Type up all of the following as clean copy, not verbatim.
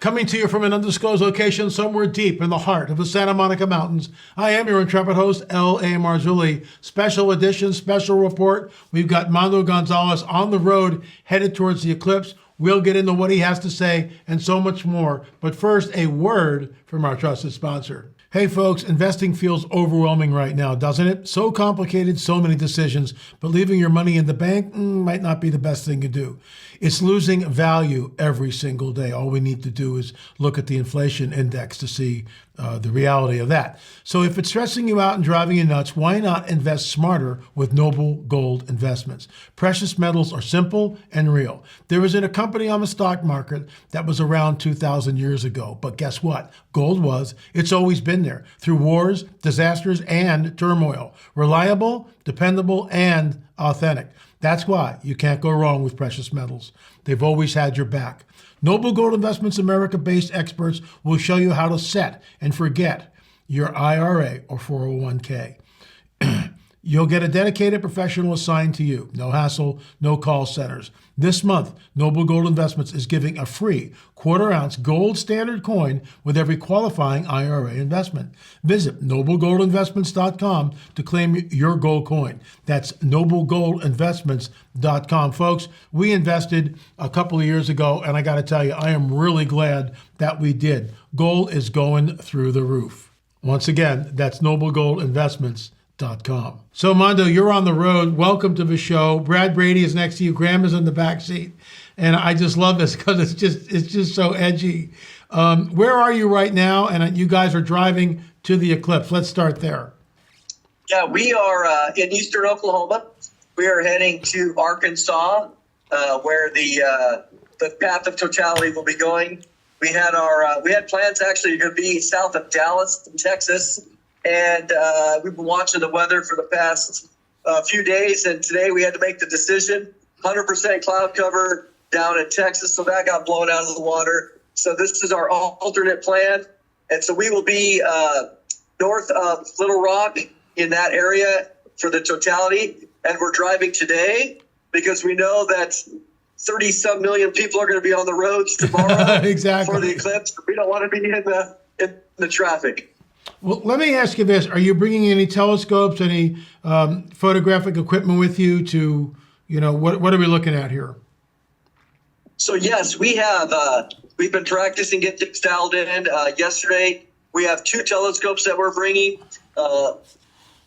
Coming to you from an undisclosed location somewhere deep in the heart of the Santa Monica Mountains, I am your intrepid host, L.A. Marzulli. Special edition, special report. We've got Mondo Gonzales on the road, headed towards the Eclipse. We'll get into what he has to say and so much more. But first, a word from our trusted sponsor. Hey folks, investing feels overwhelming right now, doesn't it? So complicated, so many decisions, but leaving your money in the bank might not be the best thing to do. It's losing value every single day. All we need to do is look at the inflation index to see the reality of that. So if it's stressing you out and driving you nuts, why not invest smarter with Noble Gold Investments? Precious metals are simple and real. There isn't a company on the stock market that was around 2,000 years ago, but guess what? Gold was. It's always been there through wars, disasters, and turmoil. Reliable, dependable, and authentic. That's why you can't go wrong with precious metals. They've always had your back. Noble Gold Investments America-based experts will show you how to set and forget your IRA or 401k. You'll get a dedicated professional assigned to you. No hassle, no call centers. This month, Noble Gold Investments is giving a free quarter-ounce gold standard coin with every qualifying IRA investment. Visit noblegoldinvestments.com to claim your gold coin. That's noblegoldinvestments.com. Folks, we invested a couple of years ago, and I got to tell you, I am really glad that we did. Gold is going through the roof. Once again, that's noblegoldinvestments.com. So Mondo, you're on the road. Welcome to the show. Brad Brady is next to you. Graham is in the back seat. And I just love this because it's just so edgy. Where are you right now? And you guys are driving to the Eclipse. Let's start there. Yeah, we are in eastern Oklahoma. We are heading to Arkansas, where the path of totality will be going. We had plans actually to be south of Dallas in Texas. And we've been watching the weather for the past few days, and today we had to make the decision. 100% cloud cover down in Texas, so that got blown out of the water. So this is our alternate plan, and so we will be north of Little Rock in that area for the totality, and we're driving today because we know that 30-some million people are going to be on the roads tomorrow exactly. For the eclipse. We don't want to be in the traffic. Well, let me ask you this. Are you bringing any telescopes, any photographic equipment with you to, what are we looking at here? So, yes, we have. We've been practicing getting things dialed in. Yesterday, we have 2 telescopes that we're bringing.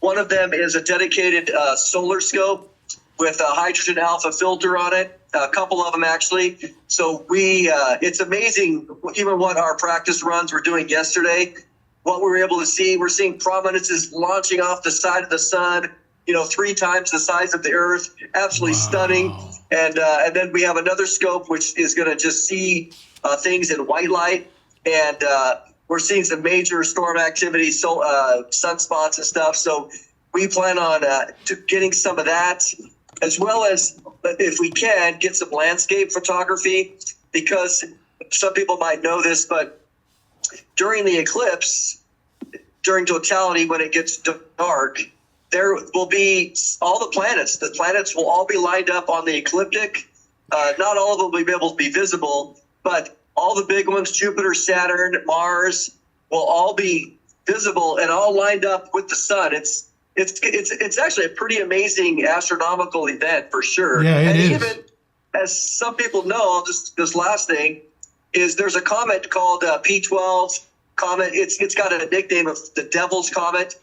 One of them is a dedicated solar scope with a hydrogen alpha filter on it, a couple of them actually. So it's amazing, even what our practice runs were doing yesterday. What we were able to see, we're seeing prominences launching off the side of the sun, 3 times the size of the Earth. Absolutely stunning. And then we have another scope which is going to just see things in white light. And we're seeing some major storm activity, sunspots and stuff. So we plan on getting some of that, as well as, if we can, get some landscape photography, because some people might know this, but during the eclipse, during totality, when it gets dark, there will be all the planets. The planets will all be lined up on the ecliptic. Not all of them will be able to be visible, but all the big ones, Jupiter, Saturn, Mars, will all be visible and all lined up with the sun. It's actually a pretty amazing astronomical event for sure. Yeah, it is. Even as some people know, this last thing is there's a comet called P12 comet. It's got a nickname of the Devil's Comet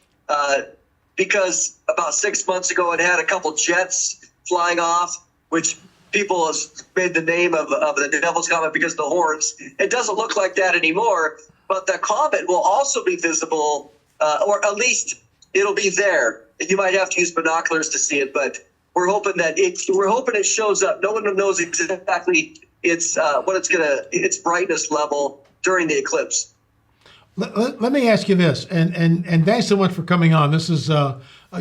because about 6 months ago it had a couple jets flying off, which people have made the name of the Devil's Comet because of the horns. It doesn't look like that anymore, but the comet will also be visible, or at least it'll be there. You might have to use binoculars to see it, but we're hoping it shows up. No one knows exactly its brightness level during the eclipse. Let me ask you this, and thanks so much for coming on. This is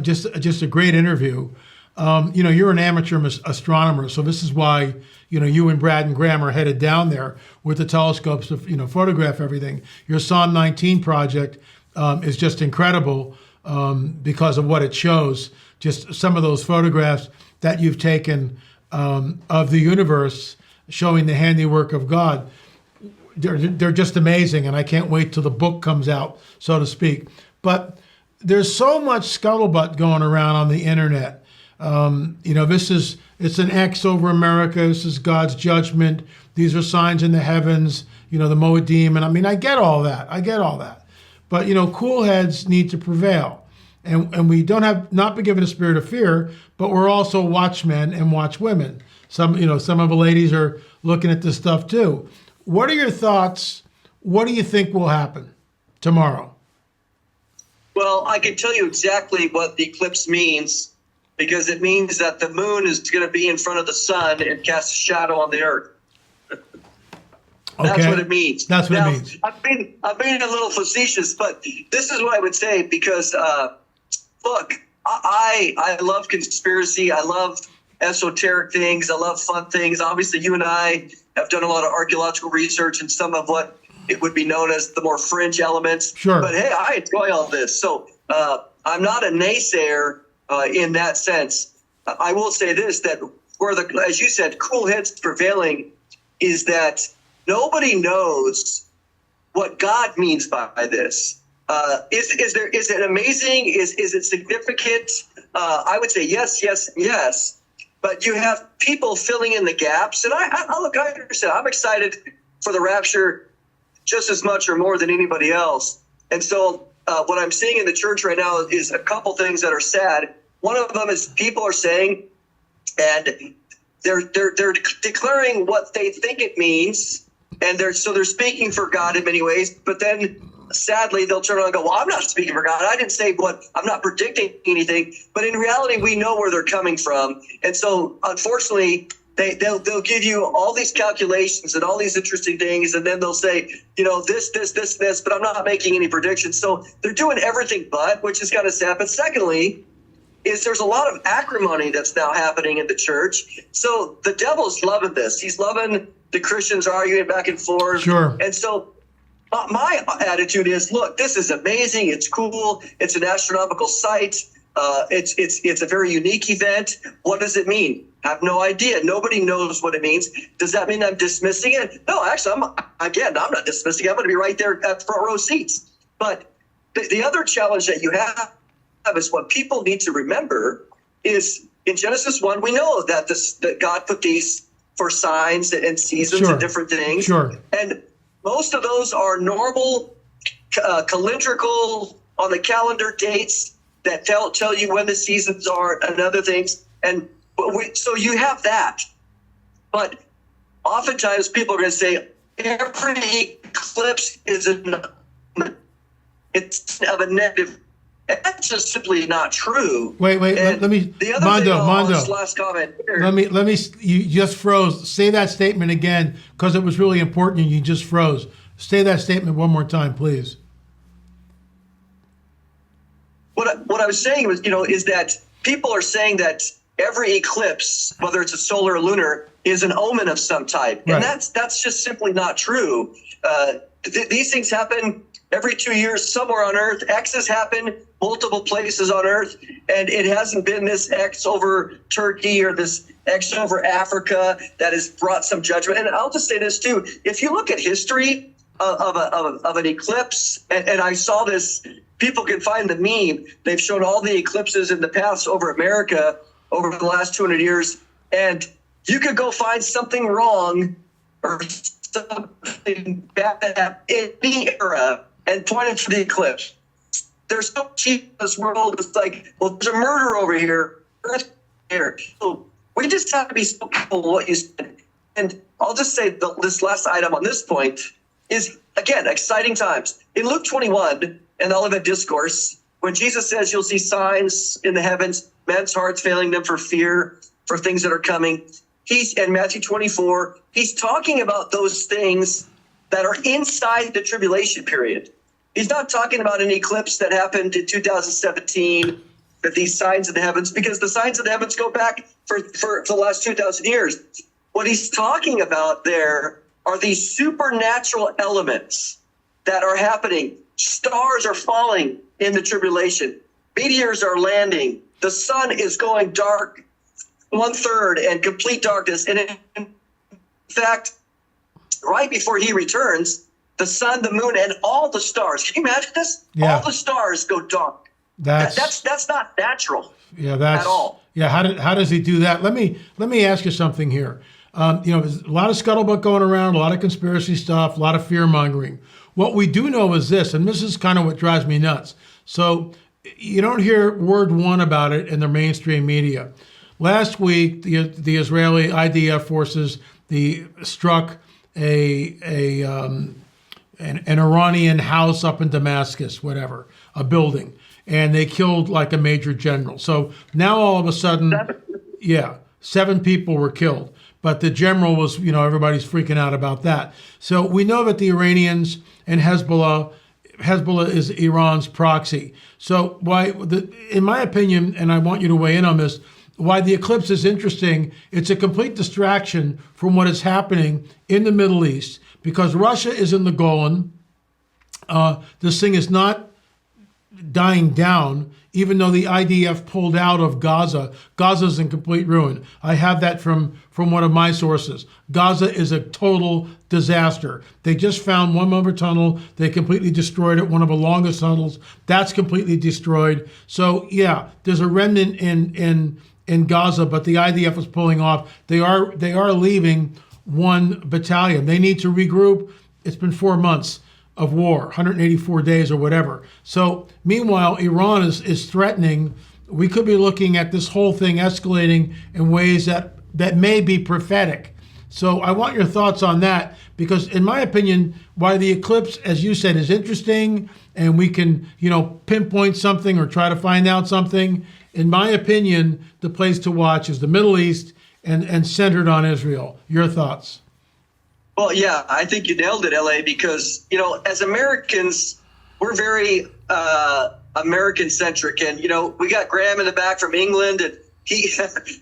just a great interview. You're an amateur astronomer, so this is why you and Brad and Graham are headed down there with the telescopes to photograph everything. Your Psalm 19 project is just incredible because of what it shows. Just some of those photographs that you've taken of the universe, showing the handiwork of God. they're just amazing, and I can't wait till the book comes out, so to speak. But there's so much scuttlebutt going around on the internet. It's an X over America. This is God's judgment. These are signs in the heavens. The Moedim, and I mean, I get all that. But cool heads need to prevail, and we not be given a spirit of fear, but we're also watchmen and watchwomen. Some of the ladies are looking at this stuff too. What are your thoughts? What do you think will happen tomorrow? Well, I can tell you exactly what the eclipse means, because it means that the moon is going to be in front of the sun and cast a shadow on the earth. That's what it means. That's what it means. I'm being a little facetious, but this is what I would say, because, look, I love conspiracy. I love esoteric things. I love fun things. Obviously, you and I have done a lot of archaeological research and some of what it would be known as the more fringe elements. Sure. But, hey, I enjoy all this. So I'm not a naysayer in that sense. I will say this, that as you said, cool heads prevailing is that nobody knows what God means by this. Is it amazing? Is it significant? I would say yes, yes, yes. But you have people filling in the gaps, and I understand. I'm excited for the rapture just as much or more than anybody else. And so, what I'm seeing in the church right now is a couple things that are sad. One of them is people are saying, and they're declaring what they think it means. And they're speaking for God in many ways, but then sadly they'll turn around and go, well, I'm not speaking for God. I didn't say I'm not predicting anything, but in reality, we know where they're coming from. And so unfortunately, they'll give you all these calculations and all these interesting things. And then they'll say, this, but I'm not making any predictions. So they're doing everything but, which is kind of sad. But secondly, there's a lot of acrimony that's now happening in the church. So the devil's loving this. He's loving the Christians arguing back and forth. Sure. And so my attitude is, look, this is amazing. It's cool. It's an astronomical site. It's a very unique event. What does it mean? I have no idea. Nobody knows what it means. Does that mean I'm dismissing it? No, actually, I'm not dismissing it. I'm going to be right there at front row seats. But the other challenge that you have is what people need to remember is in Genesis 1, we know that God put these for signs and seasons and different things. Sure. And most of those are normal calendrical on the calendar dates that tell you when the seasons are and other things. And so you have that. But oftentimes people are going to say every eclipse is it's of a negative. That's just simply not true. Wait. Let me. The other Mondo. This last comment here. Let me. You just froze. Say that statement again because it was really important. And you just froze. Say that statement one more time, please. What I was saying was, is that people are saying that every eclipse, whether it's a solar or lunar, is an omen of some type, right. And that's just simply not true. These things happen every 2 years somewhere on Earth. X's happen multiple places on Earth, and it hasn't been this X over Turkey or this X over Africa that has brought some judgment. And I'll just say this too: if you look at history of an eclipse, and I saw this, people can find the meme. They've shown all the eclipses in the past over America over the last 200 years, and you could go find something wrong or something bad in any era and point it to the eclipse. There's so cheap in this world. It's like, well, there's a murder over here. So we just have to be so careful what you said. And I'll just say this last item on this point is, again, exciting times. In Luke 21, in the Olivet Discourse, when Jesus says you'll see signs in the heavens, men's hearts failing them for fear, for things that are coming. In Matthew 24, he's talking about those things that are inside the tribulation period. He's not talking about an eclipse that happened in 2017, that these signs in the heavens, because the signs in the heavens go back for the last 2,000 years. What he's talking about there are these supernatural elements that are happening. Stars are falling in the tribulation. Meteors are landing. The sun is going dark, 1/3 and complete darkness. And in fact, right before he returns, the sun, the moon, and all the stars. Can you imagine this? Yeah. All the stars go dark. That's not natural. Yeah, that's at all. Yeah, how does he do that? Let me ask you something here. There's a lot of scuttlebutt going around, a lot of conspiracy stuff, a lot of fear mongering. What we do know is this, and this is kind of what drives me nuts. So you don't hear word one about it in the mainstream media. Last week, the Israeli IDF forces struck an Iranian house up in Damascus, whatever, a building, and they killed like a major general. So now all of a sudden, 7 people were killed. But the general was, everybody's freaking out about that. So we know that the Iranians and Hezbollah is Iran's proxy. So in my opinion, and I want you to weigh in on this, why the eclipse is interesting, it's a complete distraction from what is happening in the Middle East, because Russia is in the Golan. This thing is not dying down, even though the IDF pulled out of Gaza. Gaza's in complete ruin. I have that from one of my sources. Gaza is a total disaster. They just found one more tunnel. They completely destroyed it, one of the longest tunnels. That's completely destroyed. So yeah, there's a remnant in Gaza, but the IDF is pulling off. They are leaving 1 battalion. They need to regroup. It's been 4 months of war, 184 days or whatever. So meanwhile, Iran is threatening. We could be looking at this whole thing escalating in ways that may be prophetic. So I want your thoughts on that, because in my opinion, why the eclipse, as you said, is interesting, and we can, pinpoint something or try to find out something. In my opinion, the place to watch is the Middle East and centered on Israel. Your thoughts? Well, yeah, I think you nailed it, LA, because, as Americans, we're very American centric. And, we got Graham in the back from England, and he,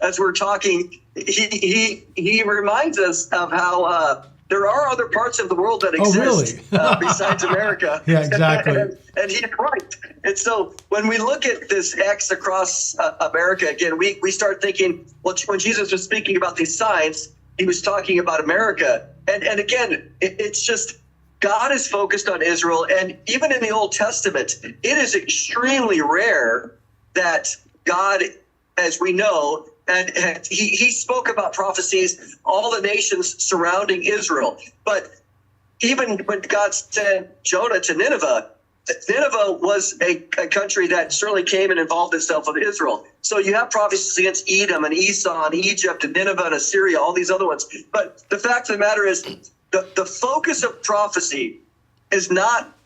as we're talking, he reminds us of how there are other parts of the world that exist besides America. Yeah, exactly. and he's right. And so when we look at this X across America, again, we start thinking, well, when Jesus was speaking about these signs, he was talking about America. And again, it's just God is focused on Israel. And even in the Old Testament, it is extremely rare that God, as we know, and he spoke about prophecies, all the nations surrounding Israel. But even when God sent Jonah to Nineveh was a country that certainly came and involved itself with Israel. So you have prophecies against Edom and Esau and Egypt and Nineveh and Assyria, all these other ones. But the fact of the matter is the focus of prophecy is not,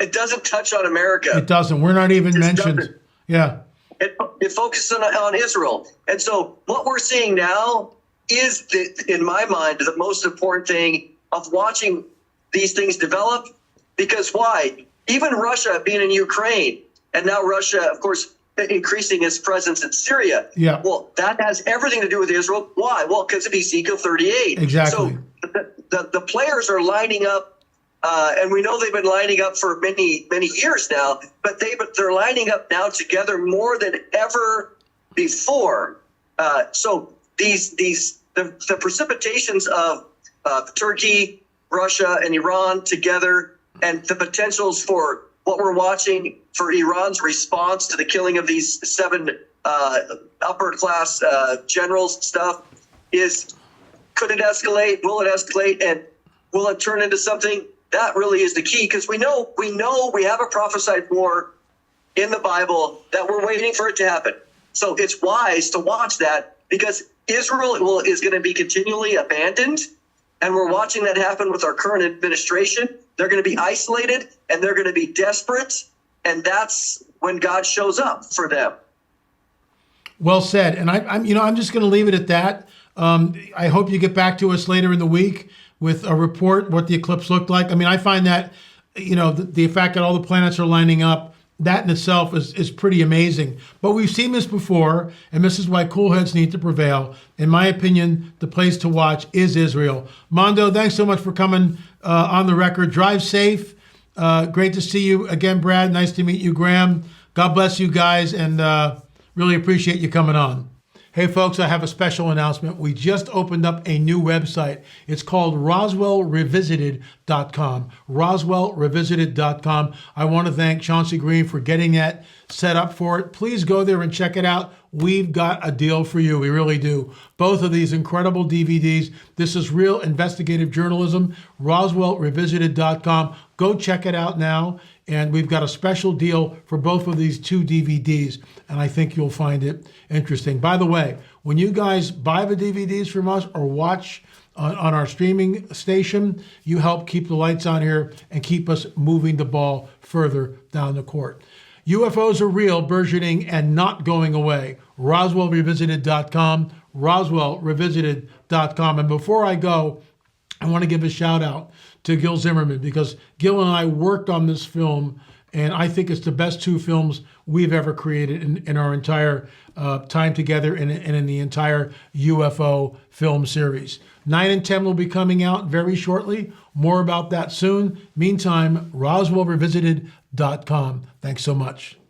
it doesn't touch on America. It doesn't. We're not even mentioned. Doesn't. Yeah. It focuses on Israel. And so what we're seeing now is, in my mind, the most important thing of watching these things develop. Because why? Even Russia being in Ukraine, and now Russia, of course, increasing its presence in Syria. Yeah. Well, that has everything to do with Israel. Why? Well, because of Ezekiel 38. Exactly. So the players are lining up, and we know they've been lining up for many, many years now, but they're lining up now together more than ever before. So the precipitations of Turkey, Russia, and Iran together, and the potentials for what we're watching for Iran's response to the killing of these 7 upper class generals stuff is, could it escalate? Will it escalate? And will it turn into something? That really is the key, because we know we have a prophesied war in the Bible that we're waiting for it to happen. So it's wise to watch that, because Israel is going to be continually abandoned. And we're watching that happen with our current administration. They're going to be isolated and they're going to be desperate. And that's when God shows up for them. Well said. And I'm just going to leave it at that. I hope you get back to us later in the week with a report, what the eclipse looked like. I mean, I find that, the fact that all the planets are lining up, that in itself is pretty amazing. But we've seen this before, and this is why cool heads need to prevail. In my opinion, the place to watch is Israel. Mondo, thanks so much for coming on the record. Drive safe. Great to see you again, Brad. Nice to meet you, Graham. God bless you guys, and really appreciate you coming on. Hey folks, I have a special announcement. We just opened up a new website. It's called RoswellRevisited.com. RoswellRevisited.com. I want to thank Chauncey Green for getting that set up for it. Please go there and check it out. We've got a deal for you. We really do. Both of these incredible DVDs. This is real investigative journalism. RoswellRevisited.com. Go check it out now. And we've got a special deal for both of these 2 DVDs, and I think you'll find it interesting. By the way, when you guys buy the DVDs from us or watch on our streaming station, you help keep the lights on here and keep us moving the ball further down the court. UFOs are real, burgeoning, and not going away. RoswellRevisited.com, RoswellRevisited.com. And before I go, I want to give a shout out to Gil Zimmerman, because Gil and I worked on this film, and I think it's the best 2 films we've ever created in our entire time together and in the entire UFO film series. 9 and 10 will be coming out very shortly. More about that soon. Meantime, RoswellRevisited.com. Thanks so much.